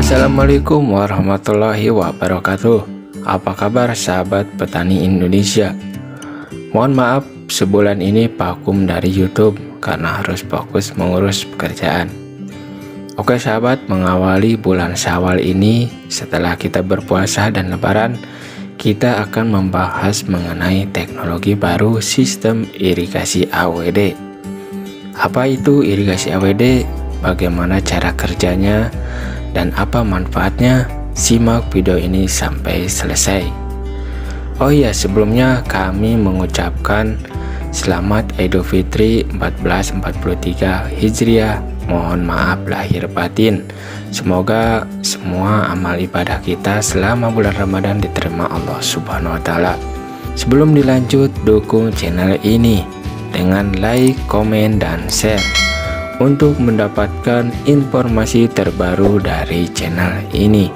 Assalamualaikum warahmatullahi wabarakatuh. Apa kabar sahabat petani Indonesia? Mohon maaf, sebulan ini vakum dari YouTube karena harus fokus mengurus pekerjaan. Oke sahabat, mengawali bulan Syawal ini setelah kita berpuasa dan lebaran, kita akan membahas mengenai teknologi baru sistem irigasi AWD. Apa itu irigasi AWD? Bagaimana cara kerjanya? Dan apa manfaatnya? Simak video ini sampai selesai. Oh iya, sebelumnya kami mengucapkan selamat Idul Fitri 1443 Hijriah. Mohon maaf lahir batin. Semoga semua amal ibadah kita selama bulan Ramadan diterima Allah Subhanahu wa taala. Sebelum dilanjut, dukung channel ini dengan like, komen, dan share untuk mendapatkan informasi terbaru dari channel ini.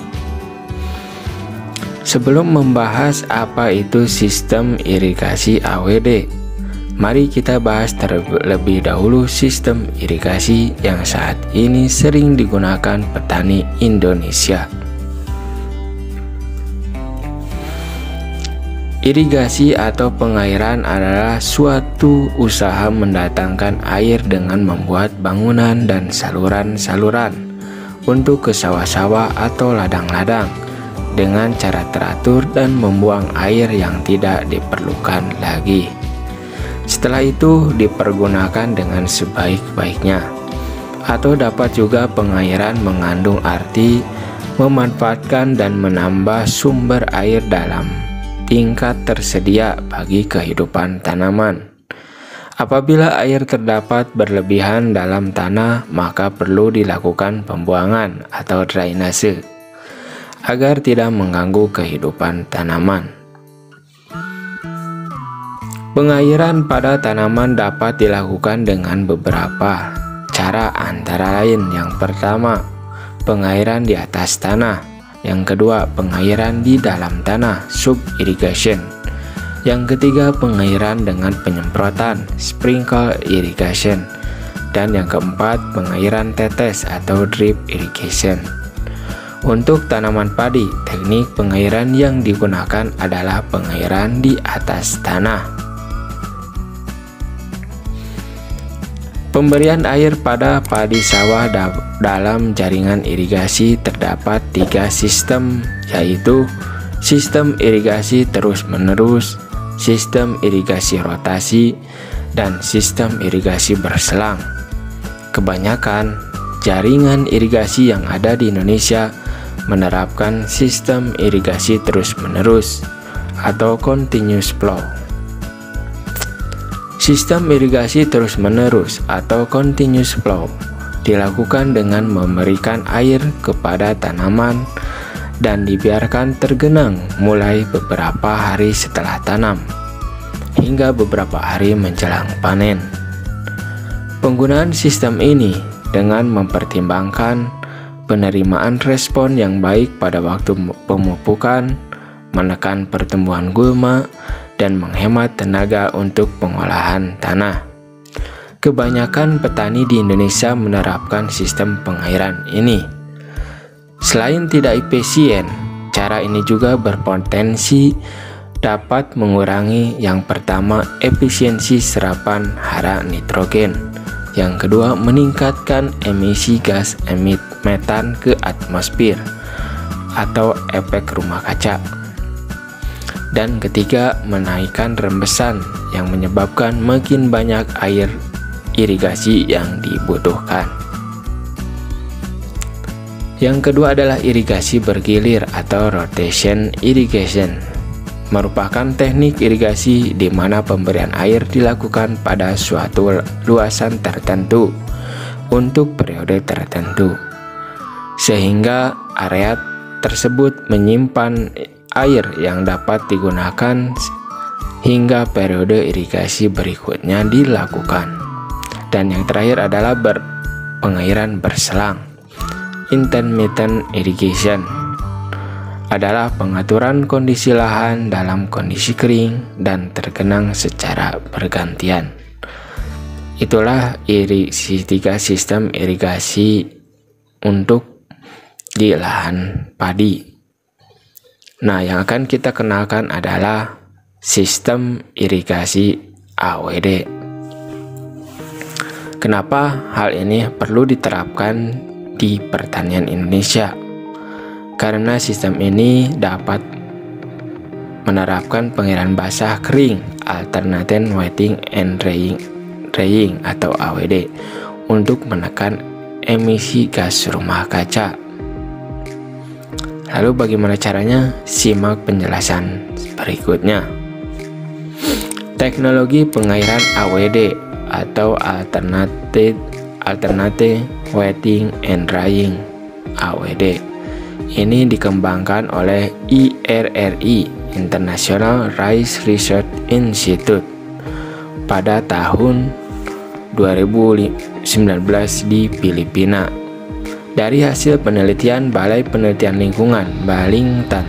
Sebelum membahas apa itu sistem irigasi AWD, mari kita bahas terlebih dahulu sistem irigasi yang saat ini sering digunakan petani Indonesia. Irigasi atau pengairan adalah suatu usaha mendatangkan air dengan membuat bangunan dan saluran-saluran untuk ke sawah-sawah atau ladang-ladang dengan cara teratur dan membuang air yang tidak diperlukan lagi. Setelah itu dipergunakan dengan sebaik-baiknya. Atau dapat juga pengairan mengandung arti memanfaatkan dan menambah sumber air dalam tingkat tersedia bagi kehidupan tanaman. Apabila air terdapat berlebihan dalam tanah, maka perlu dilakukan pembuangan atau drainase agar tidak mengganggu kehidupan tanaman. Pengairan pada tanaman dapat dilakukan dengan beberapa cara, antara lain yang pertama, pengairan di atas tanah. Yang kedua, pengairan di dalam tanah, sub irrigation. Yang ketiga, pengairan dengan penyemprotan, sprinkle irrigation. Dan yang keempat, pengairan tetes atau drip irrigation. Untuk tanaman padi, teknik pengairan yang digunakan adalah pengairan di atas tanah. Pemberian air pada padi sawah dalam jaringan irigasi terdapat 3 sistem, yaitu sistem irigasi terus-menerus, sistem irigasi rotasi, dan sistem irigasi berselang. Kebanyakan jaringan irigasi yang ada di Indonesia menerapkan sistem irigasi terus-menerus atau continuous flow. Sistem irigasi terus-menerus atau continuous flow dilakukan dengan memberikan air kepada tanaman dan dibiarkan tergenang mulai beberapa hari setelah tanam hingga beberapa hari menjelang panen. Penggunaan sistem ini dengan mempertimbangkan penerimaan respon yang baik pada waktu pemupukan, menekan pertumbuhan gulma, dan menghemat tenaga untuk pengolahan tanah. Kebanyakan petani di Indonesia menerapkan sistem pengairan ini. Selain tidak efisien, cara ini juga berpotensi dapat mengurangi yang pertama efisiensi serapan hara nitrogen, yang kedua meningkatkan emisi gas metan ke atmosfer atau efek rumah kaca, dan ketiga menaikkan rembesan yang menyebabkan makin banyak air irigasi yang dibutuhkan. Yang kedua adalah irigasi bergilir atau rotation irrigation, merupakan teknik irigasi di mana pemberian air dilakukan pada suatu luasan tertentu untuk periode tertentu, sehingga area tersebut menyimpan air yang dapat digunakan hingga periode irigasi berikutnya dilakukan. Dan yang terakhir adalah pengairan berselang, intermittent irrigation, adalah pengaturan kondisi lahan dalam kondisi kering dan tergenang secara bergantian. Itulah 3 sistem irigasi untuk di lahan padi. Nah, yang akan kita kenalkan adalah sistem irigasi AWD. Kenapa hal ini perlu diterapkan di pertanian Indonesia? Karena sistem ini dapat menerapkan pengairan basah kering, Alternating Wetting and Drying atau AWD, untuk menekan emisi gas rumah kaca. Lalu bagaimana caranya? Simak penjelasan berikutnya. Teknologi pengairan AWD atau Alternating Wetting and Drying AWD ini dikembangkan oleh IRRI, International Rice Research Institute, pada tahun 2019 di Filipina. Dari hasil penelitian Balai Penelitian Lingkungan Balingtan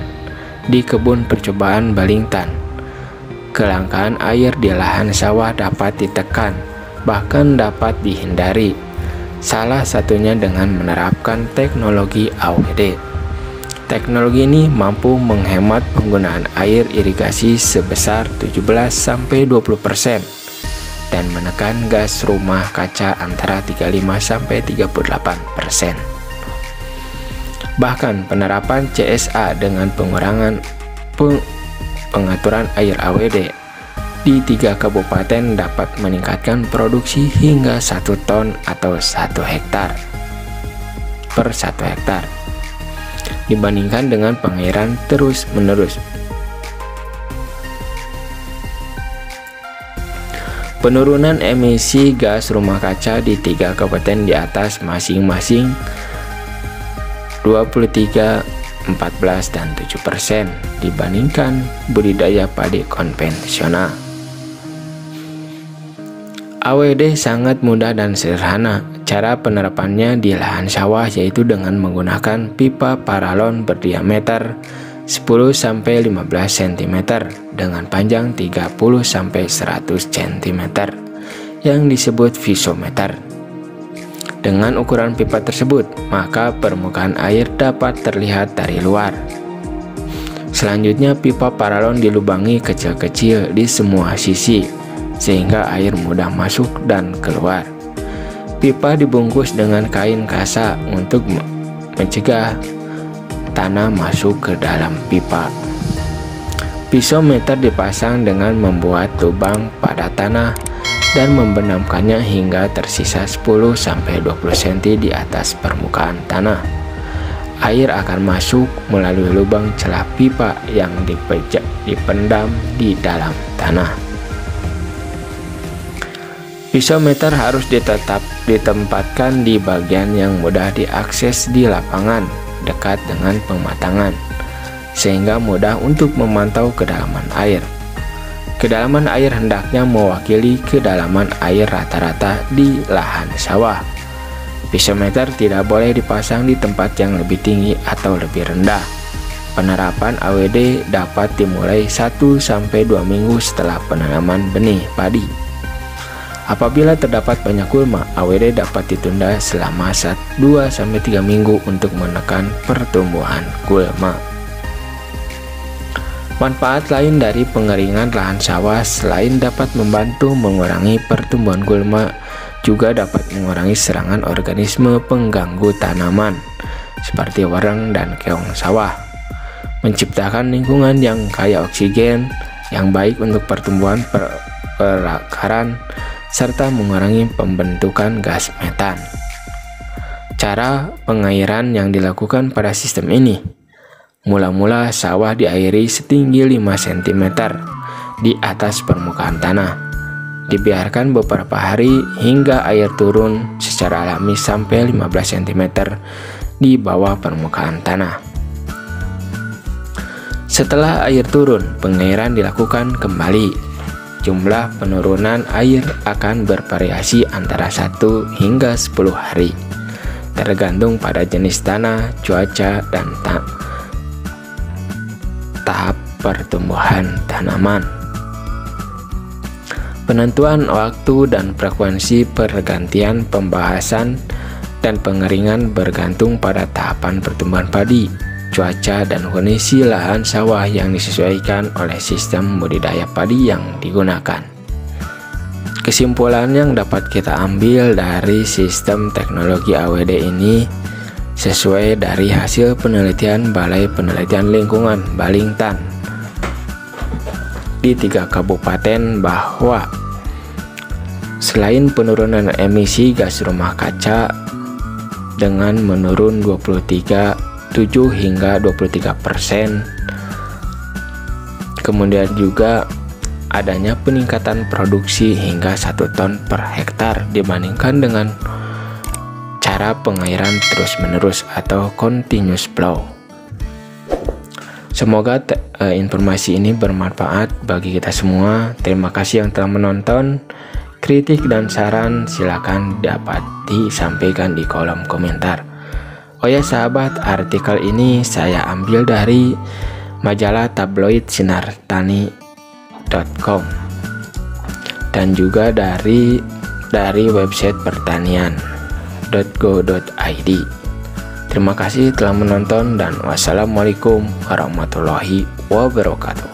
di Kebun Percobaan Balingtan, kelangkaan air di lahan sawah dapat ditekan, bahkan dapat dihindari. Salah satunya dengan menerapkan teknologi AWD. Teknologi ini mampu menghemat penggunaan air irigasi sebesar 17-20% dan menekan gas rumah kaca antara 35-38%. Bahkan penerapan CSA dengan pengaturan air AWD di 3 kabupaten dapat meningkatkan produksi hingga 1 ton atau 1 hektar per 1 hektar dibandingkan dengan pengairan terus-menerus. Penurunan emisi gas rumah kaca di 3 kabupaten di atas masing-masing 23, 14, dan 7% dibandingkan budidaya padi konvensional. AWD sangat mudah dan sederhana. Cara penerapannya di lahan sawah yaitu dengan menggunakan pipa paralon berdiameter 10-15 cm dengan panjang 30-100 cm yang disebut visometer. Dengan ukuran pipa tersebut, maka permukaan air dapat terlihat dari luar. Selanjutnya, pipa paralon dilubangi kecil-kecil di semua sisi sehingga air mudah masuk dan keluar. Pipa dibungkus dengan kain kasa untuk mencegah tanah masuk ke dalam pipa. Visometer dipasang dengan membuat lubang pada tanah dan membenamkannya hingga tersisa 10-20 cm di atas permukaan tanah. Air akan masuk melalui lubang celah pipa yang dipendam di dalam tanah. Visometer harus ditempatkan di bagian yang mudah diakses di lapangan dekat dengan pematangan, sehingga mudah untuk memantau kedalaman air. Kedalaman air hendaknya mewakili kedalaman air rata-rata di lahan sawah. Visometer tidak boleh dipasang di tempat yang lebih tinggi atau lebih rendah. Penerapan AWD dapat dimulai 1-2 minggu setelah penanaman benih padi. Apabila terdapat banyak gulma, AWD dapat ditunda selama 2-3 minggu untuk menekan pertumbuhan gulma. Manfaat lain dari pengeringan lahan sawah selain dapat membantu mengurangi pertumbuhan gulma, juga dapat mengurangi serangan organisme pengganggu tanaman seperti wereng dan keong sawah, menciptakan lingkungan yang kaya oksigen yang baik untuk pertumbuhan perakaran, serta mengurangi pembentukan gas metan. Cara pengairan yang dilakukan pada sistem ini: mula-mula sawah diairi setinggi 5 cm di atas permukaan tanah. Dibiarkan beberapa hari hingga air turun secara alami sampai 15 cm di bawah permukaan tanah. Setelah air turun, pengairan dilakukan kembali. Jumlah penurunan air akan bervariasi antara 1 hingga 10 hari, tergantung pada jenis tanah, cuaca, dan tahap pertumbuhan tanaman. Penentuan waktu dan frekuensi pergantian pembahasan dan pengeringan bergantung pada tahapan pertumbuhan padi, cuaca, dan kondisi lahan sawah yang disesuaikan oleh sistem budidaya padi yang digunakan. Kesimpulan yang dapat kita ambil dari sistem teknologi AWD ini sesuai dari hasil penelitian Balai Penelitian Lingkungan Balingtan di 3 kabupaten bahwa selain penurunan emisi gas rumah kaca dengan menurun 23,7 hingga 23%, kemudian juga adanya peningkatan produksi hingga 1 ton per hektar dibandingkan dengan cara pengairan terus-menerus atau continuous flow. Semoga informasi ini bermanfaat bagi kita semua. Terima kasih yang telah menonton. Kritik dan saran silakan dapat disampaikan di kolom komentar. Oh ya sahabat, artikel ini saya ambil dari majalah tabloid sinartani.com dan juga dari website pertanian.go.id. Terima kasih telah menonton dan wassalamualaikum warahmatullahi wabarakatuh.